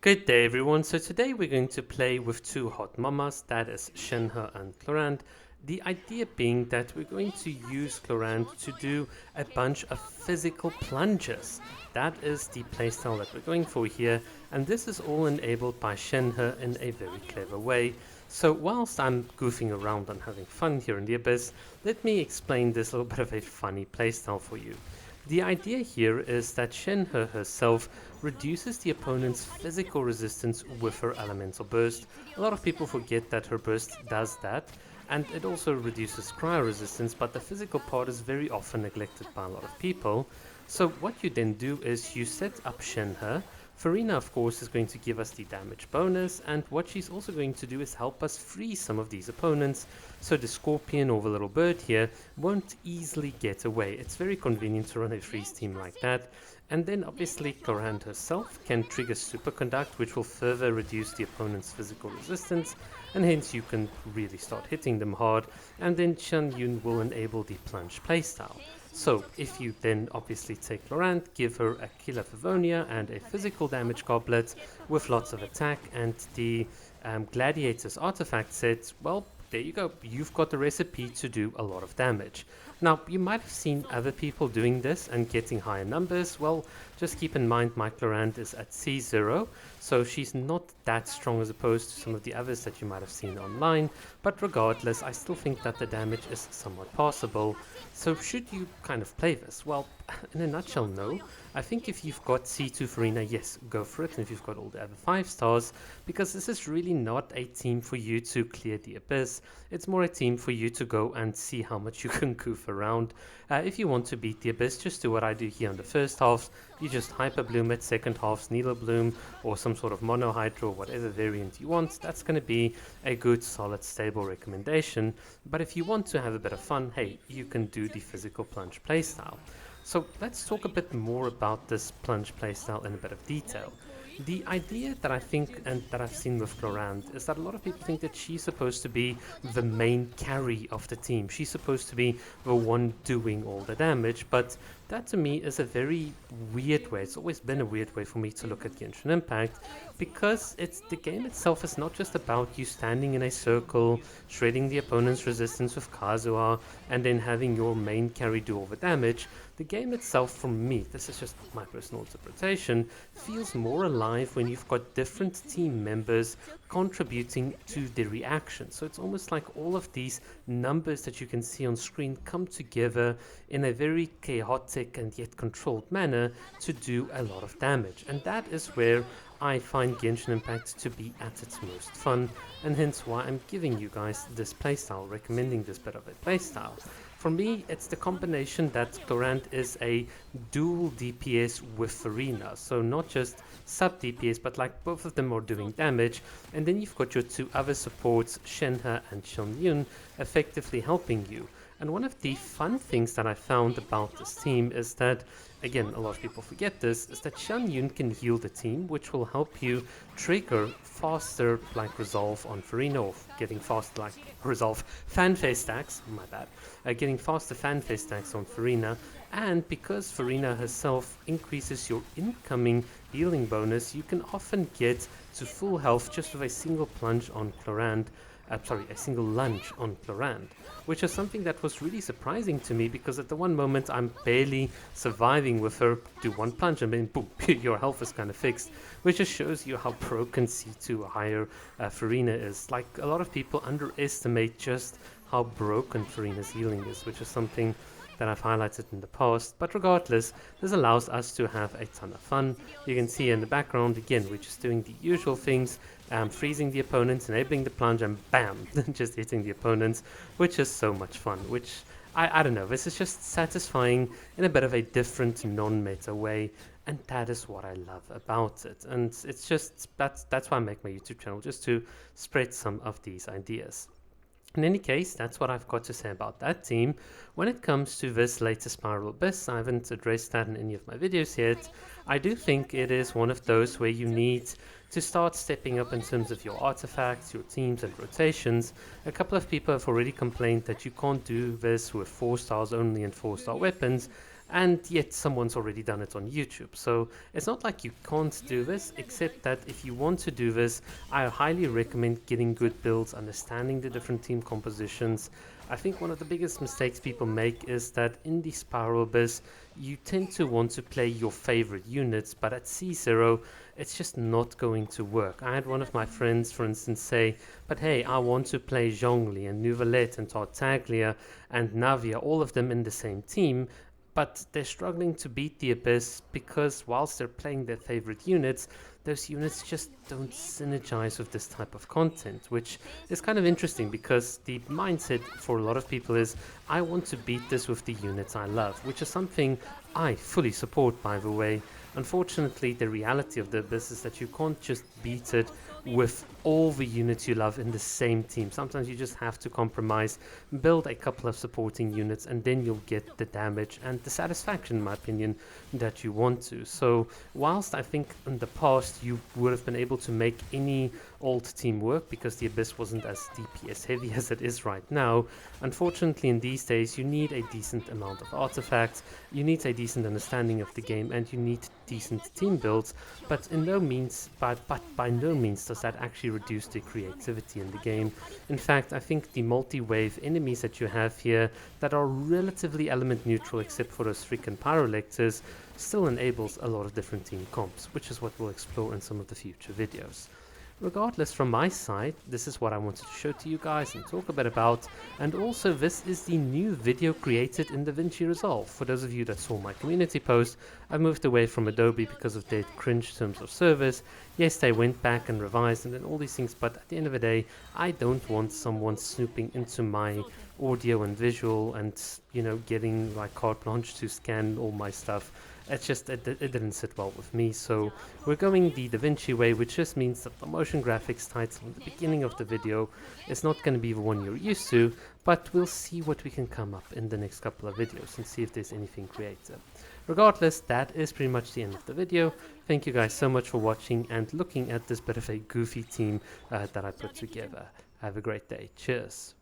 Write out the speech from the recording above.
Good day everyone, so today we're going to play with two hot mamas, that is Shenhe and Clorinde. The idea being that we're going to use Clorinde to do a bunch of physical plunges. That is the playstyle that we're going for here, and this is all enabled by Shenhe in a very clever way. So whilst I'm goofing around and having fun here in the Abyss, let me explain this little bit of a funny playstyle for you. The idea here is that Shenhe herself reduces the opponent's physical resistance with her elemental burst. A lot of people forget that her burst does that, and it also reduces cryo resistance, but the physical part is very often neglected by a lot of people. So what you then do is you set up Shenhe. Farina, of course, is going to give us the damage bonus, and what she's also going to do is help us free some of these opponents, so the scorpion or the little bird here won't easily get away. It's very convenient to run a freeze team like that. And then obviously Clorinde herself can trigger Superconduct, which will further reduce the opponent's physical resistance, and hence you can really start hitting them hard. And then Chen will enable the plunge playstyle. So if you then obviously take Clorinde, give her a Killer Favonius and a physical damage goblet with lots of attack and the Gladiator's artifact set, well, there you go, you've got the recipe to do a lot of damage. Now, you might have seen other people doing this and getting higher numbers. Well, just keep in mind my Clorinde is at C0, so she's not that strong as opposed to some of the others that you might have seen online, but regardless, I still think that the damage is somewhat passable. So should you kind of play this? Well, in a nutshell, no. I think if you've got C2 Farina, yes, go for it, and if you've got all the other 5 stars, because this is really not a team for you to clear the Abyss, it's more a team for you to go and see how much you can goof around. If you want to beat the Abyss, just do what I do here on the first half. You just Hyper Bloom it, second half Needle Bloom, or some sort of Mono Hydro, whatever variant you want. That's going to be a good, solid, stable recommendation. But if you want to have a bit of fun, hey, you can do the physical plunge playstyle. So let's talk a bit more about this plunge playstyle in a bit of detail. The idea that I think and that I've seen with Clorinde is that a lot of people think that she's supposed to be the main carry of the team. She's supposed to be the one doing all the damage, but that to me is a very weird way. It's always been a weird way for me to look at Genshin Impact, because the game itself is not just about you standing in a circle, shredding the opponent's resistance with Kazuha, and then having your main carry do all the damage. The game itself, for me, this is just my personal interpretation, feels more alive when you've got different team members contributing to the reaction. So it's almost like all of these numbers that you can see on screen come together in a very chaotic and yet controlled manner to do a lot of damage. And that is where I find Genshin Impact to be at its most fun, and hence why I'm giving you guys this playstyle, recommending this bit of a playstyle. For me, it's the combination that Clorinde is a dual DPS with Farina, so not just sub DPS, but like both of them are doing damage, and then you've got your two other supports, Shenhe and Xianyun, effectively helping you. And one of the fun things that I found about this team is that, again, a lot of people forget this, is that Xianyun can heal the team, which will help you trigger faster like resolve on Farina, or getting faster like resolve fanfare stacks, my bad, getting faster fanfare stacks on Farina. And because Farina herself increases your incoming healing bonus, you can often get to full health just with a single plunge on Clorinde. A single lunge on Clorinde, which is something that was really surprising to me, because at the one moment I'm barely surviving with her, do one plunge and then boom, your health is kind of fixed, which just shows you how broken C2 higher Farina is. Like, a lot of people underestimate just how broken Farina's healing is, which is something that I've highlighted in the past. But regardless, this allows us to have a ton of fun. You can see in the background, again, we're just doing the usual things, freezing the opponents, enabling the plunge, and bam, just hitting the opponents, which is so much fun, which I don't know, this is just satisfying in a bit of a different non-meta way, and that is what I love about it. And it's just, that's why I make my YouTube channel, just to spread some of these ideas. In any case, that's what I've got to say about that team. When it comes to this latest Spiral Abyss, I haven't addressed that in any of my videos yet. I do think it is one of those where you need to start stepping up in terms of your artifacts, your teams and rotations. A couple of people have already complained that you can't do this with 4 stars only and 4-star weapons, and yet someone's already done it on YouTube. So it's not like you can't do this, except that if you want to do this, I highly recommend getting good builds, understanding the different team compositions. I think one of the biggest mistakes people make is that in the Spiral Abyss, you tend to want to play your favorite units, but at C0, it's just not going to work. I had one of my friends, for instance, say, but hey, I want to play Zhongli and Neuvillette and Tartaglia and Navia, all of them in the same team, but they're struggling to beat the Abyss because whilst they're playing their favorite units, those units just don't synergize with this type of content, which is kind of interesting because the mindset for a lot of people is, I want to beat this with the units I love, which is something I fully support, by the way. Unfortunately, the reality of the Abyss is that you can't just beat it with all the units you love in the same team. Sometimes you just have to compromise, build a couple of supporting units, and then you'll get the damage and the satisfaction, in my opinion, that you want to. So whilst I think in the past you would have been able to make any old team work because the Abyss wasn't as DPS heavy as it is right now, unfortunately in these days you need a decent amount of artifacts, you need a decent understanding of the game, and you need decent team builds, but by no means does that actually reduce the creativity in the game. In fact, I think the multi-wave enemies that you have here that are relatively element neutral except for those freaking pyrolectors still enables a lot of different team comps, which is what we'll explore in some of the future videos. Regardless, from my side, this is what I wanted to show to you guys and talk a bit about, and also this is the new video created in DaVinci Resolve. For those of you that saw my community post, I moved away from Adobe because of their cringe terms of service. Yes, they went back and revised and then all these things, but at the end of the day, I don't want someone snooping into my audio and visual and, you know, getting like carte blanche to scan all my stuff. It's just, it didn't sit well with me, so we're going the DaVinci way, which just means that the motion graphics title in the beginning of the video is not going to be the one you're used to, but we'll see what we can come up in the next couple of videos and see if there's anything creative. Regardless, that is pretty much the end of the video. Thank you guys so much for watching and looking at this bit of a goofy team that I put together. Have a great day. Cheers.